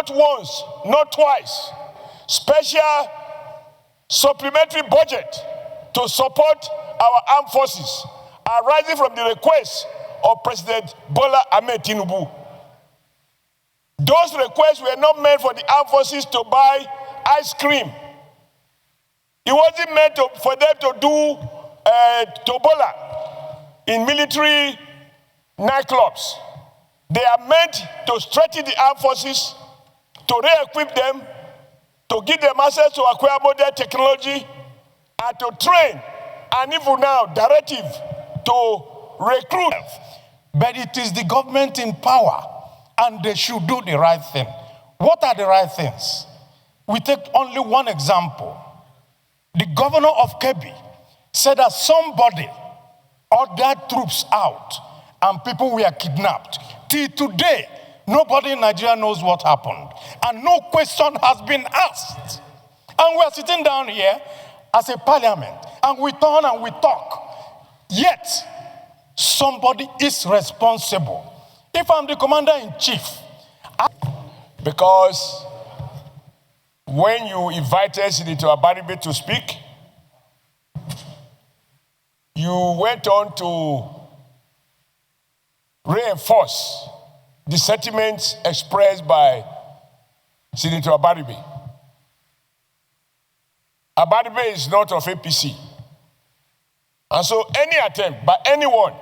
not once, not twice, special supplementary budget to support our armed forces arising from the request of President Bola Ahmed Tinubu. Those requests were not meant for the armed forces to buy ice cream. It wasn't meant for them to do tobola in military nightclubs. They are meant to strengthen the armed forces, to re-equip them, to give them access to acquire modern technology, and to train, and even now, directive to recruit. But it is the government in power, and they should do the right thing. What are the right things? We take only one example. The governor of Kebbi said that somebody ordered troops out and people were kidnapped. Till today, nobody in Nigeria knows what happened. And no question has been asked. And we're sitting down here as a parliament, and we turn and we talk. Yet, somebody is responsible. If I'm the commander-in-chief, because when you invited Senator Abaribe to speak, you went on to reinforce the sentiments expressed by Senator Abaribe. Abaribe is not of APC. And so any attempt by anyone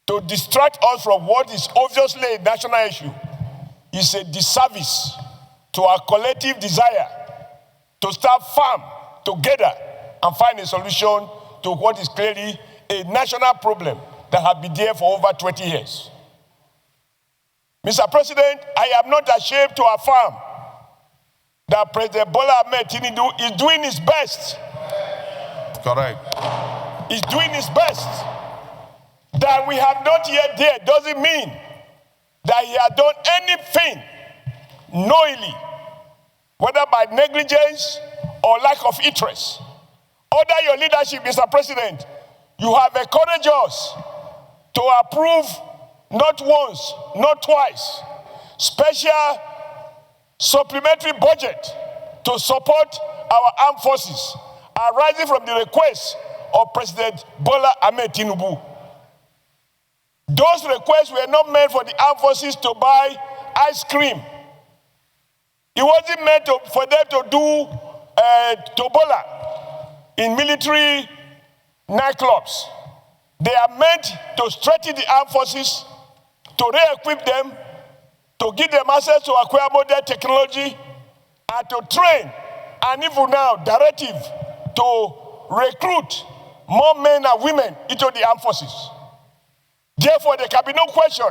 to distract us from what is obviously a national issue is a disservice to our collective desire to stand firm together and find a solution to what is clearly a national problem that has been there for over 20 years. Mr. President, I am not ashamed to affirm that President Bola Ahmed Tinubu is doing his best. correct. He's doing his best. That we have not yet there doesn't mean that he has done anything knowingly, whether by negligence or lack of interest. Under your leadership, Mr. President, you have encouraged us to approve not once, not twice, special supplementary budget to support our armed forces arising from the request of President Bola Ahmed Tinubu. Those requests were not meant for the armed forces to buy ice cream. It wasn't meant for them to do tobola in military nightclubs. They are meant to strengthen the armed forces, to re-equip them, to give them access to acquire modern technology, and to train, and even now, directive to recruit more men and women into the armed forces. Therefore, there can be no question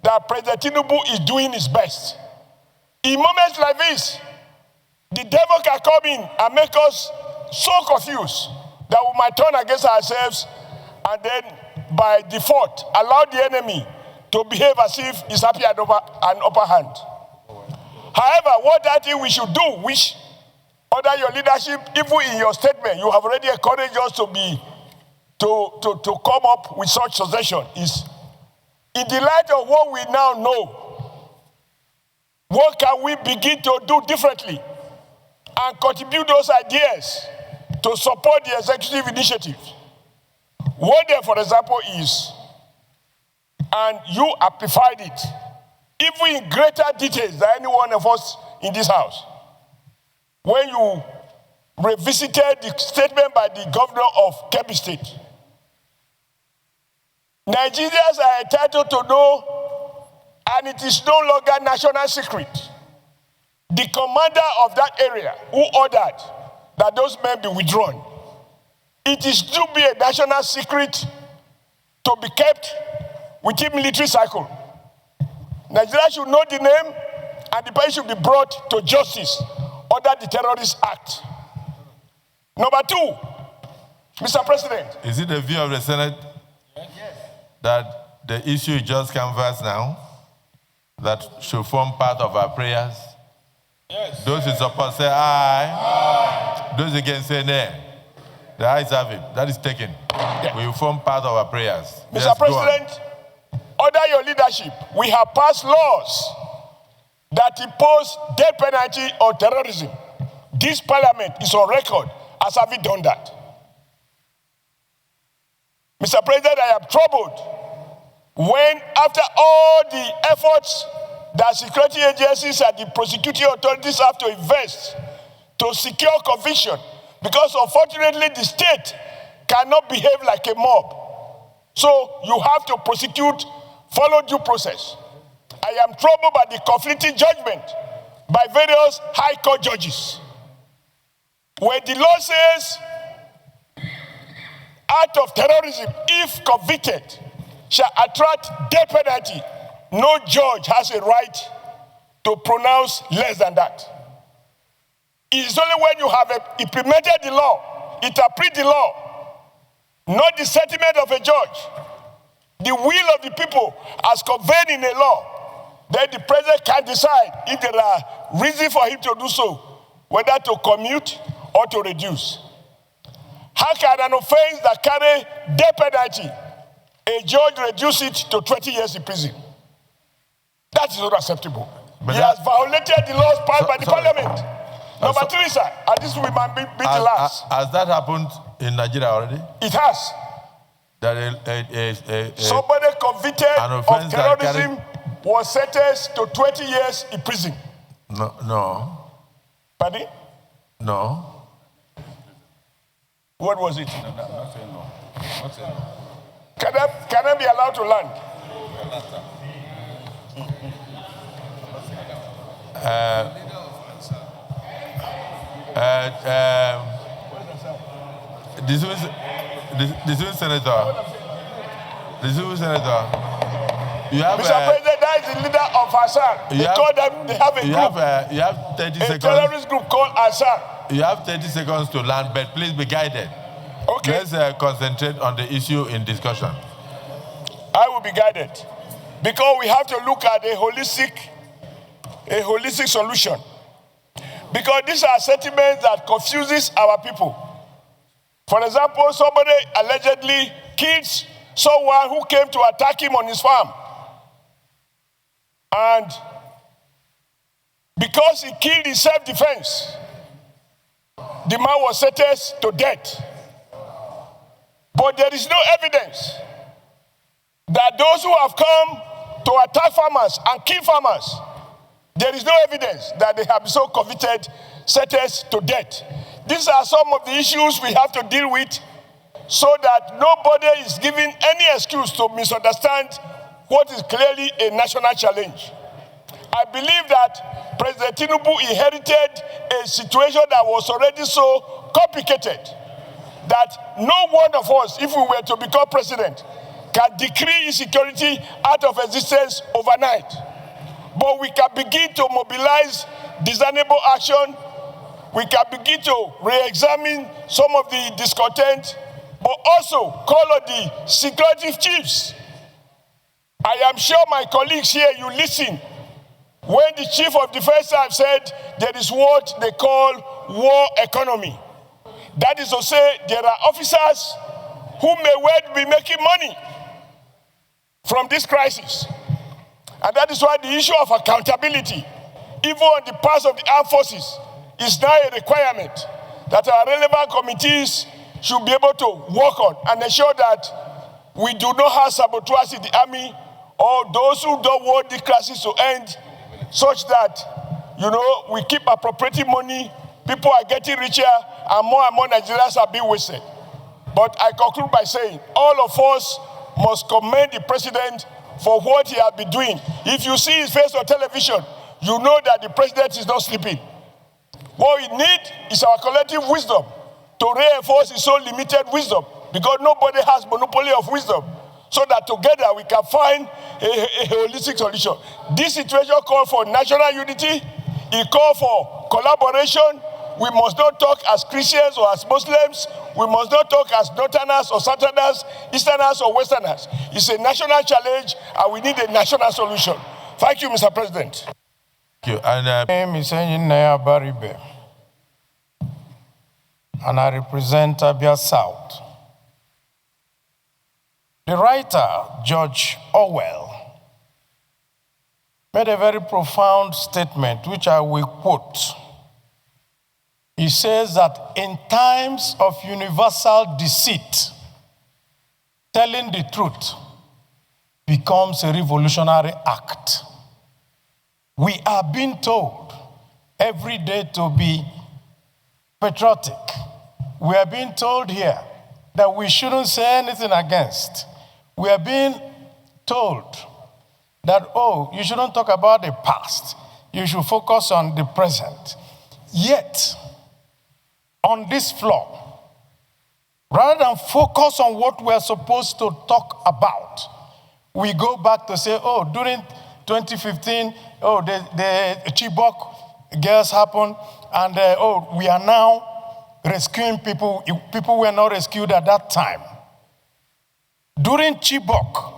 that President Tinubu is doing his best. In moments like this, the devil can come in and make us so confused that we might turn against ourselves and then, by default, allow the enemy to behave as if he's happy at an upper hand. However, what I think we should do, which under your leadership, even in your statement, you have already encouraged us to come up with such suggestion, is in the light of what we now know, what can we begin to do differently and contribute those ideas to support the executive initiative? One there, for example, is, and you amplified it, even in greater details than any one of us in this house, when you revisited the statement by the governor of Kebbi State. Nigerians are entitled to know, and it is no longer national secret, the commander of that area who ordered that those men be withdrawn. It is to be a national secret to be kept within military cycle. Nigeria should know the name, and the person should be brought to justice under the Terrorist Act. Number two, Mr. President. Is it the view of the Senate that the issue you just canvassed now, that should form part of our prayers? Yes. Those in support say aye. Aye. Those against say nay. The ayes have it. That is taken. Yeah. We will form part of our prayers. Mr. Yes, President, under your leadership, we have passed laws that imposed death penalty on terrorism. This parliament is on record as having done that. Mr. President, I am troubled when, after all the efforts that security agencies and the prosecuting authorities have to invest to secure conviction, because unfortunately the state cannot behave like a mob. So you have to prosecute, follow due process. I am troubled by the conflicting judgment by various high court judges. Where the law says, act of terrorism, if convicted, shall attract death penalty, no judge has a right to pronounce less than that. It is only when you have implemented the law, interpret the law, not the sentiment of a judge, the will of the people as conveyed in a law, then the president can decide if there are reasons for him to do so, whether to commute or to reduce. How can an offense that carry death penalty, a judge reduce it to 20 years in prison? That is not acceptable. But he has violated the laws passed by the parliament. Number three, sir, and this will be the last. Has that happened in Nigeria already? It has. That somebody convicted of terrorism was sentenced to 20 years in prison. No. Pardon? No. What was it? No, not saying no. Not saying no. Can I be allowed to land? The Senator, you have Mr. President, that is the leader of Assam. They have a group. You have 30 seconds. A terrorist group called Assam. You have 30 seconds to land, but please be guided. Okay. Let's concentrate on the issue in discussion. I will be guided. Because we have to look at a holistic solution. Because these are sentiments that confuses our people. For example, somebody allegedly kills someone who came to attack him on his farm. And because he killed in self-defense, the man was sentenced to death. But there is no evidence that those who have come to attack farmers and kill farmers, there is no evidence that they have been so convicted, sentenced to death. These are some of the issues we have to deal with so that nobody is given any excuse to misunderstand what is clearly a national challenge. I believe that President Tinubu inherited a situation that was already so complicated that no one of us, if we were to become president, can decree insecurity out of existence overnight. But we can begin to mobilize discernible action. We can begin to re-examine some of the discontent, but also call on the security chiefs. I am sure my colleagues here, you listen. When the chief of defense staff said there is what they call war economy. That is to say, there are officers who may well be making money from this crisis. And that is why the issue of accountability, even on the part of the armed forces, is now a requirement that our relevant committees should be able to work on and ensure that we do not have saboteurs in the army or those who don't want the crisis to end, such that, we keep appropriating money, people are getting richer, and more Nigerians are being wasted. But I conclude by saying, all of us must commend the president for what he has been doing. If you see his face on television, you know that the president is not sleeping. What we need is our collective wisdom to reinforce his own limited wisdom, because nobody has monopoly of wisdom, so that together we can find a holistic solution. This situation calls for national unity. It calls for collaboration. We must not talk as Christians or as Muslims. We must not talk as Northerners or Southerners, Easterners or Westerners. It's a national challenge, and we need a national solution. Thank you, Mr. President. Thank you. And My name is Engineer Baribe, and I represent Abia South. The writer, George Orwell, made a very profound statement, which I will quote. He says that in times of universal deceit, telling the truth becomes a revolutionary act. We are being told every day to be patriotic. We are being told here that we shouldn't say anything against. We are being told that, oh, you shouldn't talk about the past. You should focus on the present. Yet, on this floor, rather than focus on what we are supposed to talk about, we go back to say, oh, during 2015, oh, the Chibok girls happened, and oh, we are now rescuing people. People were not rescued at that time. During Chibok,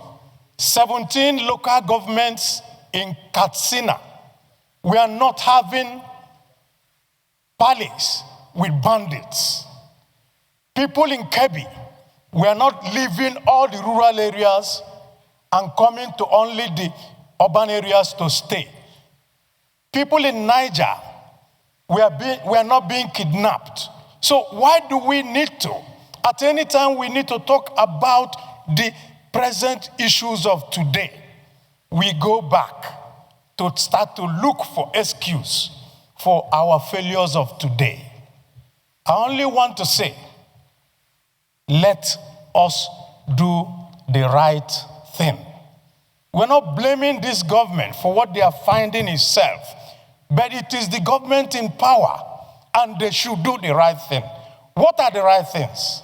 17 local governments in Katsina were not having parleys with bandits. People in Kebbi were not leaving all the rural areas and coming to only the urban areas to stay. People in Niger were not being kidnapped. So why do we need to? At any time we need to talk about the present issues of today. We go back to start to look for excuse for our failures of today. I only want to say, let us do the right thing. We're not blaming this government for what they are finding itself, but it is the government in power, and they should do the right thing. What are the right things?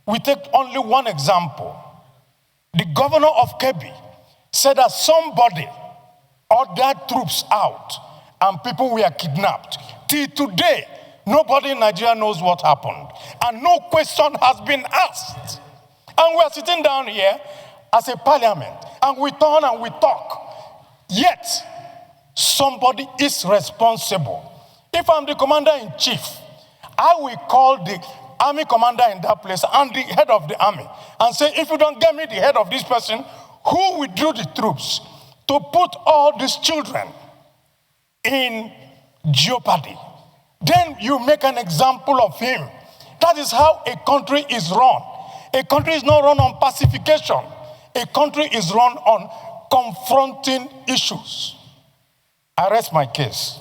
We take only one example. The governor of Kebbi said that somebody ordered troops out and people were kidnapped. Till today, nobody in Nigeria knows what happened. And no question has been asked. And we are sitting down here as a parliament, and we turn and we talk. Yet, somebody is responsible. If I'm the commander-in-chief, I will call the army commander in that place and the head of the army and say, if you don't get me the head of this person who withdrew the troops to put all these children in jeopardy, then you make an example of him. That is how a country is run. A country is not run on pacification. A country is run on confronting issues. I rest my case.